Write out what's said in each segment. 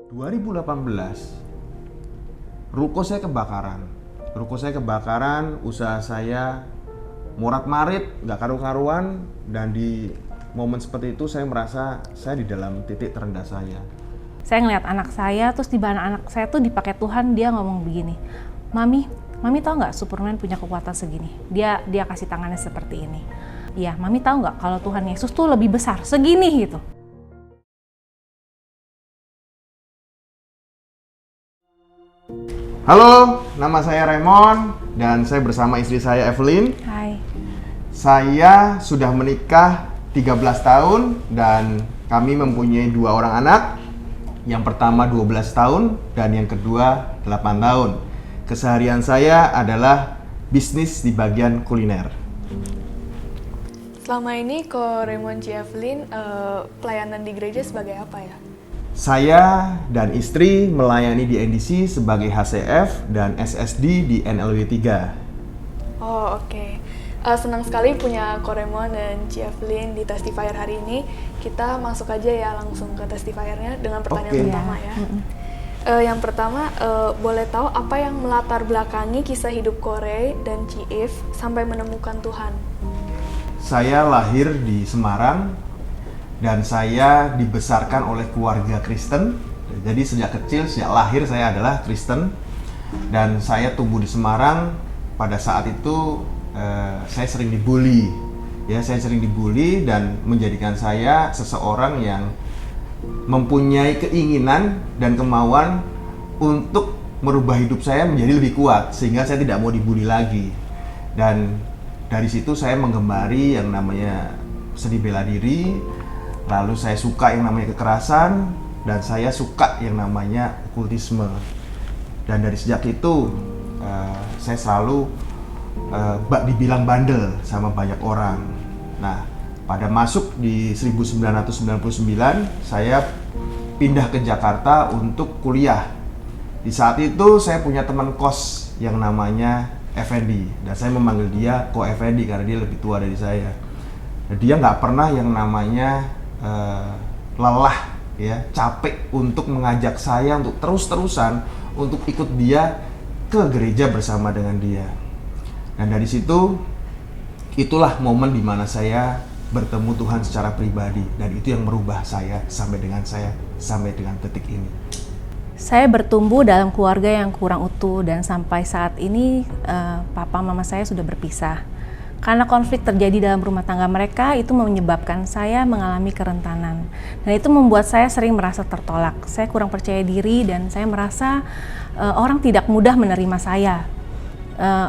2018, ruko saya kebakaran. Usaha saya morat-marit, nggak karu-karuan, dan di momen seperti itu saya merasa saya di dalam titik terendah saya. Saya ngeliat anak saya, terus di mana anak saya tuh dipakai Tuhan, dia ngomong begini, Mami tahu nggak Superman punya kekuatan segini? Dia kasih tangannya seperti ini. Iya, Mami tahu nggak kalau Tuhan Yesus tuh lebih besar, segini gitu. Halo, nama saya Raymond dan saya bersama istri saya Evelyn. Hai. Saya sudah menikah 13 tahun dan kami mempunyai 2 orang anak. Yang pertama 12 tahun dan yang kedua 8 tahun. Keseharian saya adalah bisnis di bagian kuliner. Selama ini Ko Raymond C. Evelyn pelayanan di gereja sebagai apa ya? Saya dan istri melayani di NDC sebagai HCF dan SSD di NLW 3. Oh oke. Senang sekali punya Ko Raymond dan C. Evelyn di Testifier hari ini. Kita masuk aja ya langsung ke Testifiernya dengan pertanyaan pertama ya. Yang pertama, boleh tahu apa yang melatar belakangi kisah hidup Ko Ray dan Ci Eve sampai menemukan Tuhan? Saya lahir di Semarang dan saya dibesarkan oleh keluarga Kristen. Jadi sejak kecil, sejak lahir saya adalah Kristen. Dan saya tumbuh di Semarang. Pada saat itu saya sering dibully. Ya, saya sering dibully dan menjadikan saya seseorang yang mempunyai keinginan dan kemauan untuk merubah hidup saya menjadi lebih kuat sehingga saya tidak mau dibully lagi. Dan dari situ saya menggemari yang namanya seni bela diri, lalu saya suka yang namanya kekerasan, dan saya suka yang namanya okultisme. Dan dari sejak itu saya selalu dibilang bandel sama banyak orang. Nah, pada masuk di 1999, saya pindah ke Jakarta untuk kuliah. Di saat itu saya punya teman kos yang namanya Effendi, dan saya memanggil dia Ko Effendi karena dia lebih tua dari saya. Dan dia nggak pernah yang namanya lelah, ya, capek untuk mengajak saya untuk terus-terusan untuk ikut dia ke gereja bersama dengan dia. Dan dari situ, itulah momen di mana saya bertemu Tuhan secara pribadi, dan itu yang merubah saya sampai dengan detik ini. Saya bertumbuh dalam keluarga yang kurang utuh dan sampai saat ini papa mama saya sudah berpisah. Karena konflik terjadi dalam rumah tangga mereka, itu menyebabkan saya mengalami kerentanan. Dan itu membuat saya sering merasa tertolak. Saya kurang percaya diri dan saya merasa orang tidak mudah menerima saya.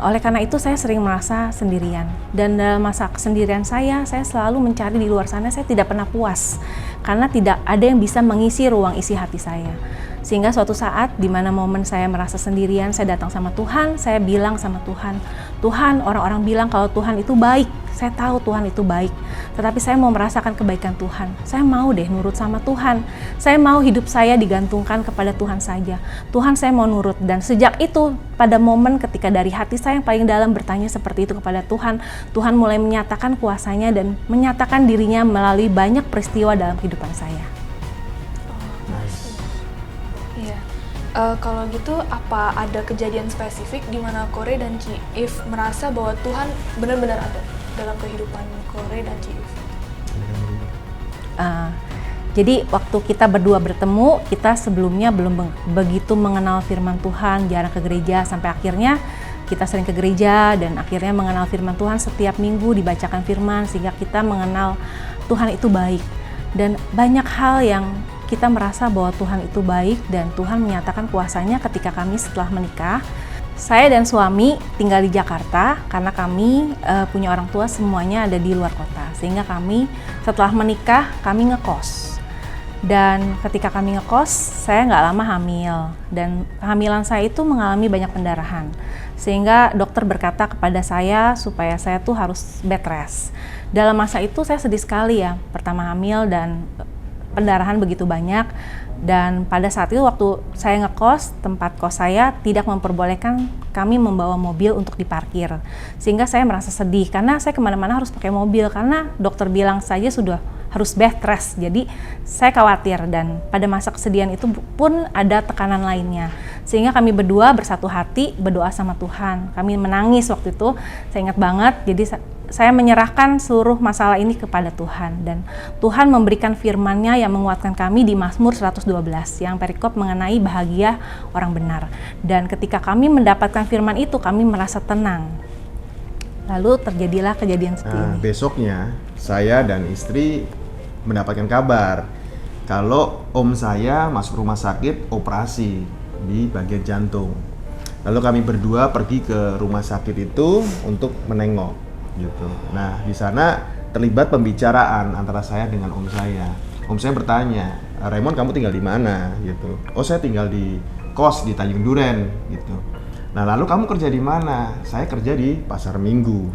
Oleh karena itu saya sering merasa sendirian, dan dalam masa kesendirian saya selalu mencari di luar sana. Saya tidak pernah puas karena tidak ada yang bisa mengisi ruang isi hati saya. Sehingga suatu saat di mana momen saya merasa sendirian, saya datang sama Tuhan. Saya bilang sama Tuhan, Tuhan, orang-orang bilang kalau Tuhan itu baik. Saya tahu Tuhan itu baik, tetapi saya mau merasakan kebaikan Tuhan. Saya mau deh nurut sama Tuhan. Saya mau hidup saya digantungkan kepada Tuhan saja. Tuhan, saya mau nurut. Dan sejak itu, pada momen ketika dari hati saya yang paling dalam bertanya seperti itu kepada Tuhan, Tuhan mulai menyatakan kuasanya dan menyatakan dirinya melalui banyak peristiwa dalam kehidupan saya. Iya. Kalau gitu, apa ada kejadian spesifik di mana Ko Ray dan Ci Eve merasa bahwa Tuhan benar-benar ada dalam kehidupan Ko Ray dan Ci Eve? Jadi waktu kita berdua bertemu, kita sebelumnya belum begitu mengenal firman Tuhan, jarang ke gereja, sampai akhirnya kita sering ke gereja dan akhirnya mengenal firman Tuhan. Setiap minggu dibacakan firman sehingga kita mengenal Tuhan itu baik. Dan banyak hal yang kita merasa bahwa Tuhan itu baik dan Tuhan menyatakan kuasanya ketika kami setelah menikah. Saya dan suami tinggal di Jakarta karena kami punya orang tua semuanya ada di luar kota. Sehingga kami setelah menikah kami ngekos. Dan ketika kami ngekos, saya nggak lama hamil. Dan kehamilan saya itu mengalami banyak pendarahan. Sehingga dokter berkata kepada saya supaya saya tuh harus bed rest. Dalam masa itu saya sedih sekali ya, pertama hamil dan pendarahan begitu banyak. Dan pada saat itu waktu saya ngekos, tempat kos saya tidak memperbolehkan kami membawa mobil untuk diparkir. Sehingga saya merasa sedih karena saya kemana-mana harus pakai mobil karena dokter bilang saja sudah harus bed rest. Jadi saya khawatir, dan pada masa kesedihan itu pun ada tekanan lainnya. Sehingga kami berdua bersatu hati berdoa sama Tuhan. Kami menangis waktu itu, saya ingat banget. Jadi saya menyerahkan seluruh masalah ini kepada Tuhan, dan Tuhan memberikan firman-Nya yang menguatkan kami di Mazmur 112 yang perikop mengenai bahagia orang benar. Dan ketika kami mendapatkan firman itu, kami merasa tenang. Lalu terjadilah kejadian seperti ini. Besoknya saya dan istri mendapatkan kabar kalau om saya masuk rumah sakit operasi di bagian jantung. Lalu kami berdua pergi ke rumah sakit itu untuk menengok gitu. Nah, di sana terlibat pembicaraan antara saya dengan om saya. Om saya bertanya, "Raymond, kamu tinggal di mana?" gitu. "Oh, saya tinggal di kos di Tanjung Duren," gitu. "Nah, lalu kamu kerja di mana?" "Saya kerja di Pasar Minggu."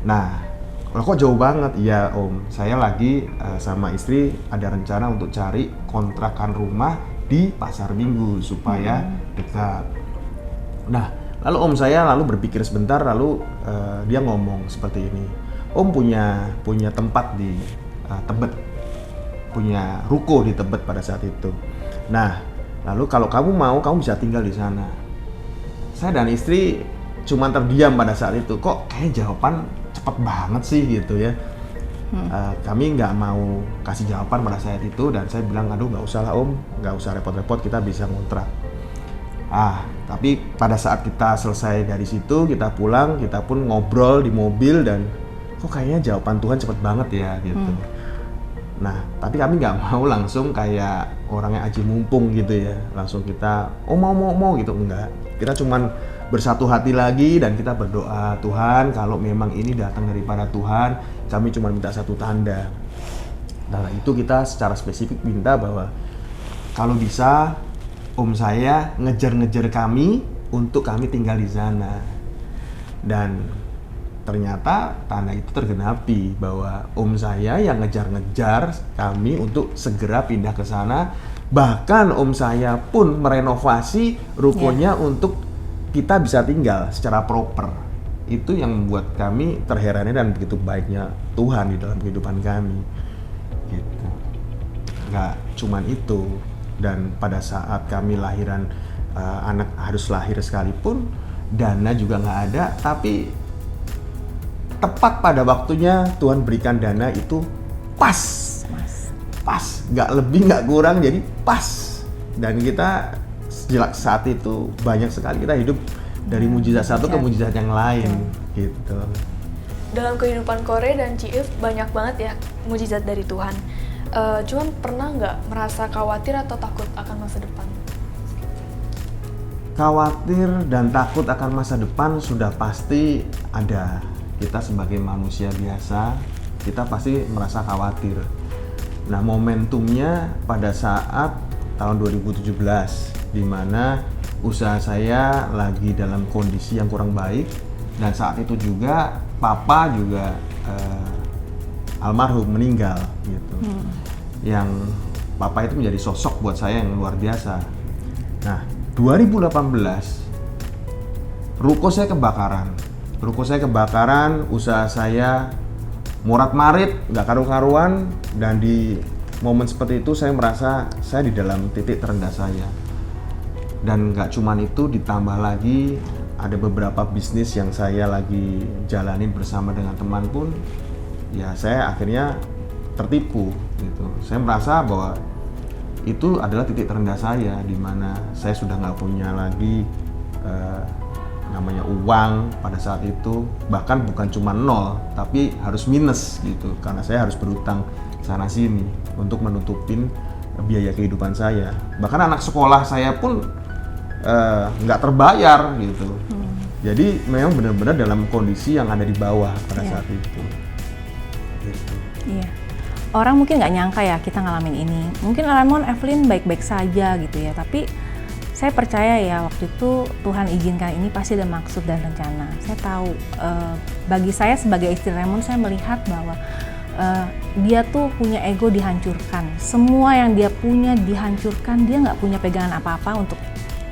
"Nah, kok jauh banget?" "Iya om, saya lagi sama istri ada rencana untuk cari kontrakan rumah di Pasar Minggu supaya dekat." Nah, lalu om saya berpikir sebentar, lalu dia ngomong seperti ini, "Om punya tempat di Tebet, punya ruko di Tebet pada saat itu. Nah, lalu kalau kamu mau, kamu bisa tinggal di sana." Saya dan istri cuma terdiam pada saat itu, kok kayak jawaban cepet banget sih gitu ya. Kami nggak mau kasih jawaban pada saat itu, dan saya bilang, "Aduh, nggak usah lah om, nggak usah repot-repot, kita bisa ngontrak." Tapi pada saat kita selesai dari situ, kita pulang, kita pun ngobrol di mobil, dan kok kayaknya jawaban Tuhan cepet banget ya gitu. Nah, tapi kami nggak mau langsung kayak orang yang aji mumpung gitu ya, langsung kita mau gitu, enggak. Kita cuman bersatu hati lagi dan kita berdoa, "Tuhan, kalau memang ini datang daripada Tuhan, kami cuma minta satu tanda." Nah, itu kita secara spesifik minta bahwa kalau bisa om saya ngejar-ngejar kami untuk kami tinggal di sana. Dan ternyata tanda itu tergenapi bahwa om saya yang ngejar-ngejar kami untuk segera pindah ke sana. Bahkan om saya pun merenovasi rukonya untuk kita bisa tinggal secara proper. Itu yang membuat kami terherannya dan begitu baiknya Tuhan di dalam kehidupan kami gitu. Nggak cuman itu, dan pada saat kami lahiran, anak harus lahir sekalipun dana juga nggak ada, tapi tepat pada waktunya Tuhan berikan dana itu pas, nggak lebih nggak kurang, jadi pas. Dan kita saat itu banyak sekali kita hidup dari mujizat satu ke mujizat yang lain gitu. Dalam kehidupan Kore dan Ciif banyak banget ya mujizat dari Tuhan. Cuman pernah nggak merasa khawatir atau takut akan masa depan? Khawatir dan takut akan masa depan sudah pasti ada. Kita sebagai manusia biasa, kita pasti merasa khawatir. Nah, momentumnya pada saat tahun 2017, di mana usaha saya lagi dalam kondisi yang kurang baik, dan saat itu juga papa juga almarhum meninggal gitu. Yang papa itu menjadi sosok buat saya yang luar biasa. Nah, 2018 ruko saya kebakaran, usaha saya morat-marit, nggak karu-karuan, dan di momen seperti itu saya merasa saya di dalam titik terendah saya. Dan nggak cuman itu, ditambah lagi ada beberapa bisnis yang saya lagi jalanin bersama dengan teman pun, ya saya akhirnya tertipu gitu. Saya merasa bahwa itu adalah titik terendah saya, di mana saya sudah nggak punya lagi namanya uang pada saat itu, bahkan bukan cuma nol, tapi harus minus gitu, karena saya harus berutang sana sini untuk menutupin biaya kehidupan saya. Bahkan anak sekolah saya pun nggak terbayar gitu. Jadi memang benar-benar dalam kondisi yang ada di bawah pada saat itu. Gitu. Iya. Orang mungkin nggak nyangka ya kita ngalamin ini. Mungkin Raymond, Evelyn baik-baik saja gitu ya, tapi saya percaya ya waktu itu Tuhan izinkan ini pasti ada maksud dan rencana. Saya tahu, bagi saya sebagai istri Raymond, saya melihat bahwa dia tuh punya ego dihancurkan. Semua yang dia punya dihancurkan, dia nggak punya pegangan apa-apa untuk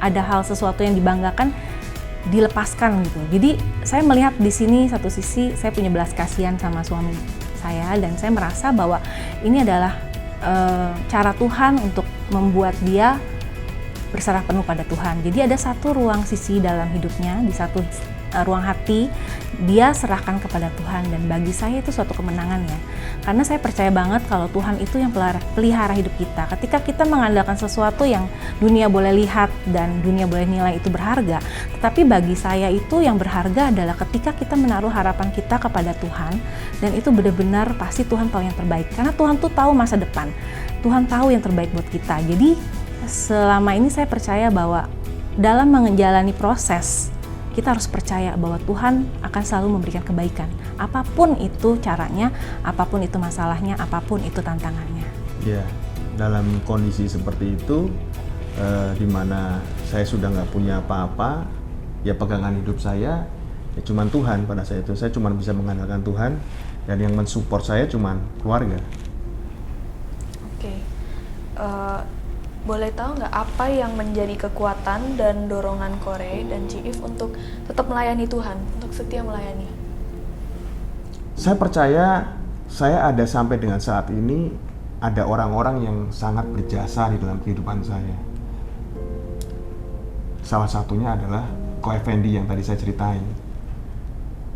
ada hal sesuatu yang dibanggakan, dilepaskan gitu. Jadi saya melihat di sini satu sisi saya punya belas kasihan sama suami saya, dan saya merasa bahwa ini adalah cara Tuhan untuk membuat dia berserah penuh pada Tuhan. Jadi ada satu ruang sisi dalam hidupnya, di satu ruang hati dia serahkan kepada Tuhan, dan bagi saya itu suatu kemenangan ya. Karena saya percaya banget kalau Tuhan itu yang pelihara hidup kita. Ketika kita mengandalkan sesuatu yang dunia boleh lihat dan dunia boleh nilai itu berharga, tetapi bagi saya itu yang berharga adalah ketika kita menaruh harapan kita kepada Tuhan, dan itu benar-benar pasti Tuhan tahu yang terbaik. Karena Tuhan tuh tahu masa depan. Tuhan tahu yang terbaik buat kita. Jadi selama ini saya percaya bahwa dalam menjalani proses, kita harus percaya bahwa Tuhan akan selalu memberikan kebaikan. Apapun itu caranya, apapun itu masalahnya, apapun itu tantangannya. Ya, dalam kondisi seperti itu, di mana saya sudah nggak punya apa-apa, ya pegangan hidup saya ya cuman Tuhan pada saat itu. Saya cuma bisa mengandalkan Tuhan, dan yang mensupport saya cuman keluarga. Oke. Boleh tahu nggak apa yang menjadi kekuatan dan dorongan Kore dan Ciif untuk tetap melayani Tuhan, untuk setia melayani? Saya percaya saya ada sampai dengan saat ini, ada orang-orang yang sangat berjasa di dalam kehidupan saya. Salah satunya adalah Ko Effendi yang tadi saya ceritain.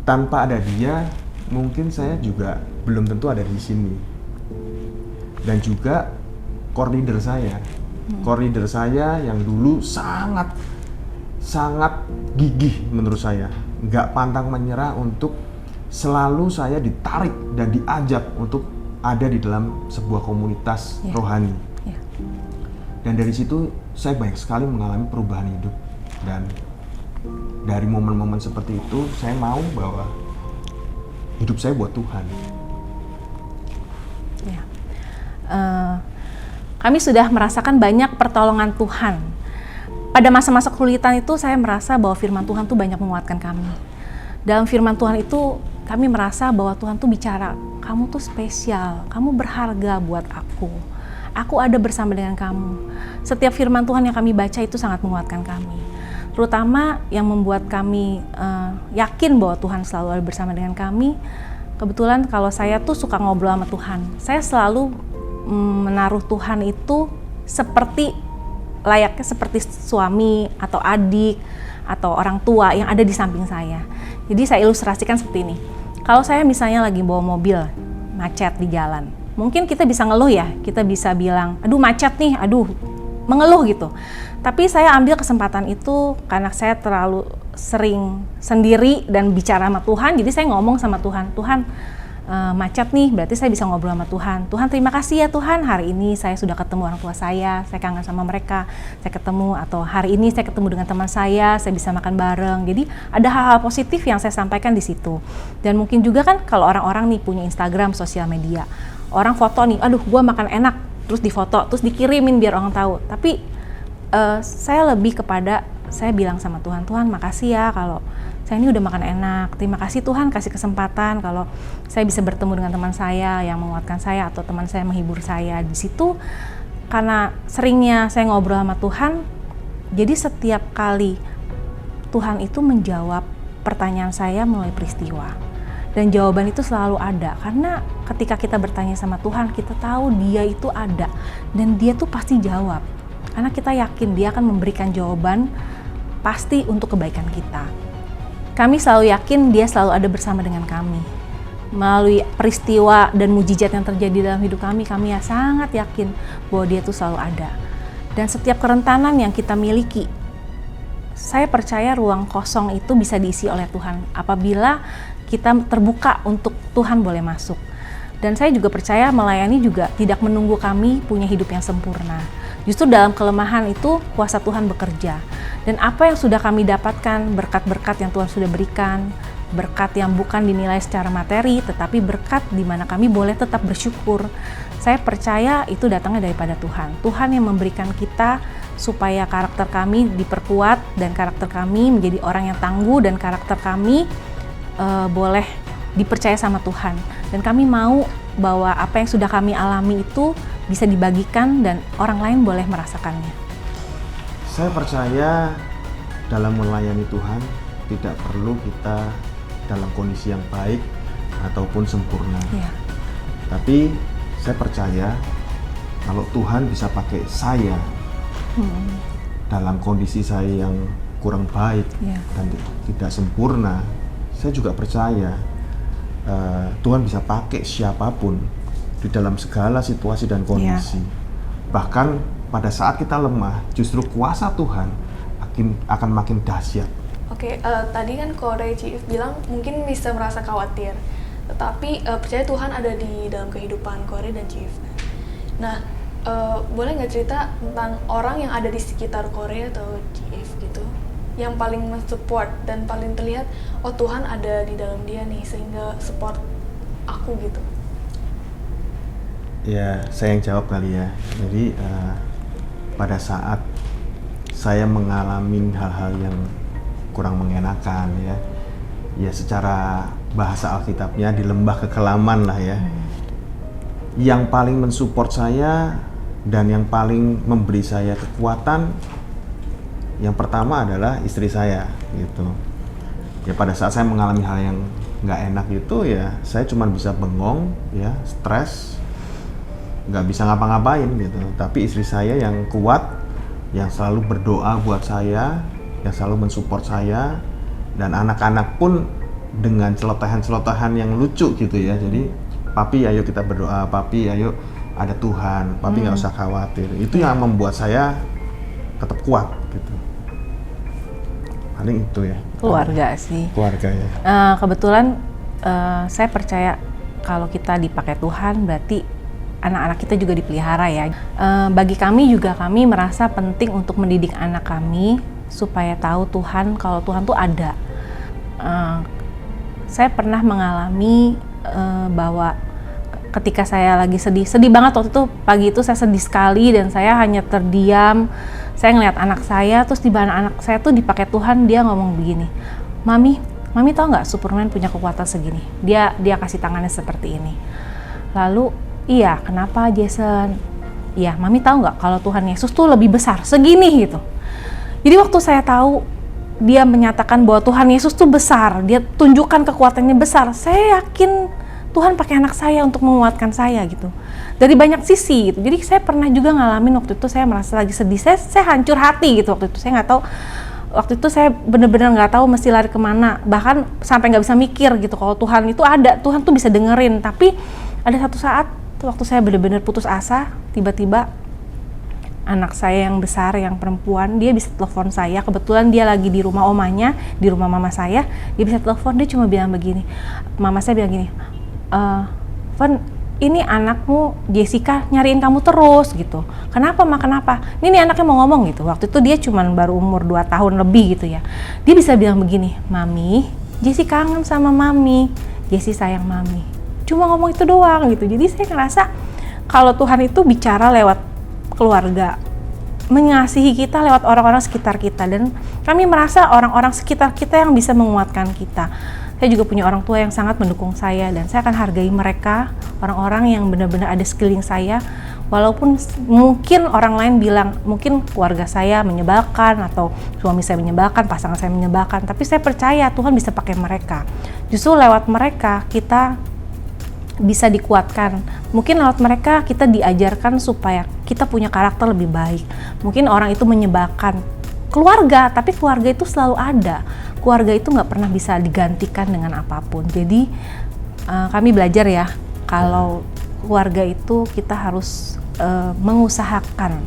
Tanpa ada dia, mungkin saya juga belum tentu ada di sini. Dan juga core leader saya yang dulu sangat gigih menurut saya, nggak pantang menyerah untuk selalu saya ditarik dan diajak untuk ada di dalam sebuah komunitas rohani. Dan dari situ saya banyak sekali mengalami perubahan hidup, dan dari momen-momen seperti itu saya mau bahwa hidup saya buat Tuhan. Kami sudah merasakan banyak pertolongan Tuhan. Pada masa-masa kesulitan itu saya merasa bahwa firman Tuhan tuh banyak menguatkan kami. Dalam firman Tuhan itu kami merasa bahwa Tuhan tuh bicara, kamu tuh spesial, kamu berharga buat aku. Aku ada bersama dengan kamu. Setiap firman Tuhan yang kami baca itu sangat menguatkan kami. Terutama yang membuat kami yakin bahwa Tuhan selalu ada bersama dengan kami. Kebetulan kalau saya tuh suka ngobrol sama Tuhan. Saya selalu menaruh Tuhan itu layaknya seperti suami atau adik atau orang tua yang ada di samping saya. Jadi saya ilustrasikan seperti ini. Kalau saya misalnya lagi bawa mobil macet di jalan, mungkin kita bisa ngeluh ya, kita bisa bilang, aduh macet nih, aduh, mengeluh gitu. Tapi saya ambil kesempatan itu karena saya terlalu sering sendiri dan bicara sama Tuhan, jadi saya ngomong sama Tuhan, Tuhan, macet nih, berarti saya bisa ngobrol sama Tuhan. Tuhan, terima kasih ya Tuhan, hari ini saya sudah ketemu orang tua saya kangen sama mereka, saya ketemu, atau hari ini saya ketemu dengan teman saya bisa makan bareng. Jadi ada hal-hal positif yang saya sampaikan di situ. Dan mungkin juga kan kalau orang-orang nih punya Instagram, sosial media, orang foto nih, aduh gua makan enak, terus difoto, terus dikirimin biar orang tahu. Tapi saya lebih kepada, saya bilang sama Tuhan, Tuhan makasih ya kalau saya ini udah makan enak, terima kasih Tuhan kasih kesempatan kalau saya bisa bertemu dengan teman saya yang menguatkan saya atau teman saya menghibur saya. Di situ karena seringnya saya ngobrol sama Tuhan, jadi setiap kali Tuhan itu menjawab pertanyaan saya melalui peristiwa. Dan jawaban itu selalu ada, karena ketika kita bertanya sama Tuhan, kita tahu Dia itu ada dan Dia tuh pasti jawab. Karena kita yakin Dia akan memberikan jawaban pasti untuk kebaikan kita. Kami selalu yakin Dia selalu ada bersama dengan kami. Melalui peristiwa dan mujizat yang terjadi dalam hidup kami ya sangat yakin bahwa Dia tuh selalu ada. Dan setiap kerentanan yang kita miliki, saya percaya ruang kosong itu bisa diisi oleh Tuhan apabila kita terbuka untuk Tuhan boleh masuk. Dan saya juga percaya melayani juga tidak menunggu kami punya hidup yang sempurna. Justru dalam kelemahan itu kuasa Tuhan bekerja. Dan apa yang sudah kami dapatkan, berkat-berkat yang Tuhan sudah berikan, berkat yang bukan dinilai secara materi, tetapi berkat di mana kami boleh tetap bersyukur. Saya percaya itu datangnya daripada Tuhan. Tuhan yang memberikan kita supaya karakter kami diperkuat dan karakter kami menjadi orang yang tangguh dan karakter kami boleh dipercaya sama Tuhan. Dan kami mau bahwa apa yang sudah kami alami itu bisa dibagikan dan orang lain boleh merasakannya. Saya percaya dalam melayani Tuhan tidak perlu kita dalam kondisi yang baik ataupun sempurna. Ya. Tapi saya percaya kalau Tuhan bisa pakai saya dalam kondisi saya yang kurang baik dan tidak sempurna, saya juga percaya Tuhan bisa pakai siapapun di dalam segala situasi dan kondisi. Bahkan pada saat kita lemah, justru kuasa Tuhan akan makin dahsyat. Oke, tadi kan Kore Chief bilang mungkin bisa merasa khawatir, tetapi percaya Tuhan ada di dalam kehidupan Kore dan Chief. Nah, boleh nggak cerita tentang orang yang ada di sekitar Kore atau Chief gitu, yang paling mensupport dan paling terlihat, oh Tuhan ada di dalam dia nih sehingga support aku gitu. Ya, saya yang jawab kali ya. Jadi pada saat saya mengalami hal-hal yang kurang mengenakan ya secara bahasa Alkitabnya di lembah kekelaman lah ya. Yang paling mensupport saya dan yang paling memberi saya kekuatan, yang pertama adalah istri saya gitu. Ya pada saat saya mengalami hal yang nggak enak itu ya saya cuma bisa bengong ya, stres, nggak bisa ngapa-ngapain gitu. Tapi istri saya yang kuat, yang selalu berdoa buat saya, yang selalu mensupport saya, dan anak-anak pun dengan celotehan-celotehan yang lucu gitu ya. Jadi, papi ayo kita berdoa, papi ayo ada Tuhan, papi nggak usah khawatir. Itu yang membuat saya tetap kuat gitu. Paling itu ya. Keluarga sih. Keluarga ya. Kebetulan saya percaya kalau kita dipakai Tuhan berarti anak-anak kita juga dipelihara ya. Bagi kami juga, kami merasa penting untuk mendidik anak kami supaya tahu Tuhan, kalau Tuhan tuh ada. Saya pernah mengalami bahwa ketika saya lagi sedih banget waktu itu, pagi itu saya sedih sekali dan saya hanya terdiam. Saya ngeliat anak saya, terus tiba-tiba anak saya tuh dipakai Tuhan, dia ngomong begini, Mami tahu nggak Superman punya kekuatan segini? Dia kasih tangannya seperti ini. Lalu, iya, kenapa Jason? Iya, Mami tahu nggak kalau Tuhan Yesus tuh lebih besar, segini gitu. Jadi waktu saya tahu dia menyatakan bahwa Tuhan Yesus tuh besar, dia tunjukkan kekuatannya besar, saya yakin Tuhan pakai anak saya untuk menguatkan saya gitu. Dari banyak sisi gitu. Jadi saya pernah juga ngalamin waktu itu saya merasa lagi sedih, saya hancur hati gitu waktu itu. Saya nggak tahu, waktu itu saya bener-bener nggak tahu mesti lari kemana. Bahkan sampai nggak bisa mikir gitu kalau Tuhan itu ada, Tuhan tuh bisa dengerin. Tapi ada satu saat waktu saya bener-bener putus asa, tiba-tiba anak saya yang besar, yang perempuan, dia bisa telepon saya. Kebetulan dia lagi di rumah omanya, di rumah mama saya. Dia bisa telepon, dia cuma bilang begini. Mama saya bilang gini, Van, ini anakmu Jessica nyariin kamu terus gitu. Kenapa Ma, kenapa? Ini anaknya mau ngomong gitu. Waktu itu dia cuma baru umur 2 tahun lebih gitu ya. Dia bisa bilang begini, Mami, Jessi kangen sama Mami, Jessi sayang Mami. Cuma ngomong itu doang gitu. Jadi saya ngerasa kalau Tuhan itu bicara lewat keluarga, mengasihi kita lewat orang-orang sekitar kita, dan kami merasa orang-orang sekitar kita yang bisa menguatkan kita. Saya juga punya orang tua yang sangat mendukung saya, dan saya akan hargai mereka, orang-orang yang benar-benar ada sekeliling saya, walaupun mungkin orang lain bilang mungkin keluarga saya menyebalkan atau suami saya menyebalkan, pasangan saya menyebalkan, tapi saya percaya Tuhan bisa pakai mereka. Justru lewat mereka kita bisa dikuatkan. Mungkin lewat mereka kita diajarkan supaya kita punya karakter lebih baik. Mungkin orang itu menyebalkan keluarga, tapi keluarga itu selalu ada. Keluarga itu nggak pernah bisa digantikan dengan apapun. Jadi kami belajar ya, kalau keluarga itu kita harus mengusahakan,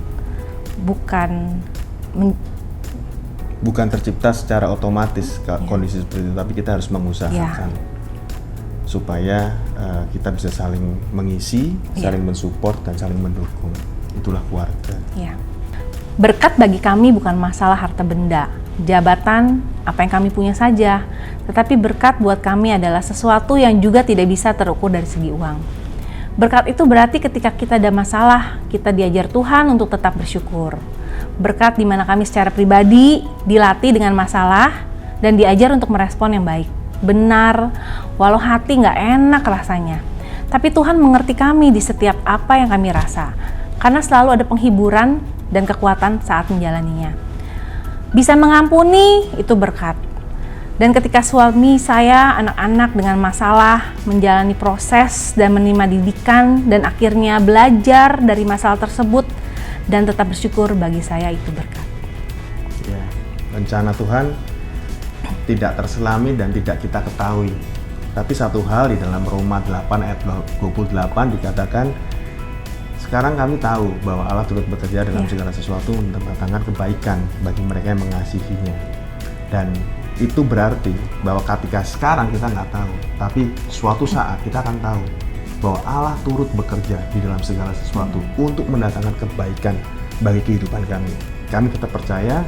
bukan tercipta secara otomatis kondisi seperti itu, tapi kita harus mengusahakan supaya kita bisa saling mengisi, saling mensupport, dan saling mendukung. Itulah keluarga. Berkat bagi kami bukan masalah harta benda, jabatan, apa yang kami punya saja, tetapi berkat buat kami adalah sesuatu yang juga tidak bisa terukur dari segi uang. Berkat itu berarti ketika kita ada masalah, kita diajar Tuhan untuk tetap bersyukur. Berkat di mana kami secara pribadi dilatih dengan masalah dan diajar untuk merespon yang baik, benar, walau hati nggak enak rasanya. Tapi Tuhan mengerti kami di setiap apa yang kami rasa, karena selalu ada penghiburan dan kekuatan saat menjalaninya. Bisa mengampuni, itu berkat. Dan ketika suami saya, anak-anak dengan masalah menjalani proses dan menerima didikan dan akhirnya belajar dari masalah tersebut dan tetap bersyukur, bagi saya itu berkat. Ya, rencana Tuhan tidak terselami dan tidak kita ketahui. Tapi satu hal di dalam Roma 8 ayat 28 dikatakan, sekarang kami tahu bahwa Allah turut bekerja dalam segala sesuatu untuk mendatangkan kebaikan bagi mereka yang mengasihinya. Dan itu berarti bahwa ketika sekarang kita nggak tahu, tapi suatu saat kita akan tahu bahwa Allah turut bekerja di dalam segala sesuatu untuk mendatangkan kebaikan bagi kehidupan kami. Kami tetap percaya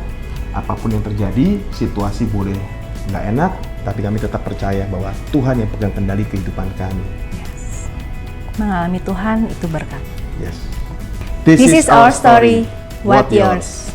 apapun yang terjadi, situasi boleh nggak enak, tapi kami tetap percaya bahwa Tuhan yang pegang kendali kehidupan kami. Yes. Mengalami Tuhan itu berkat. Yes. This is our story. What yours?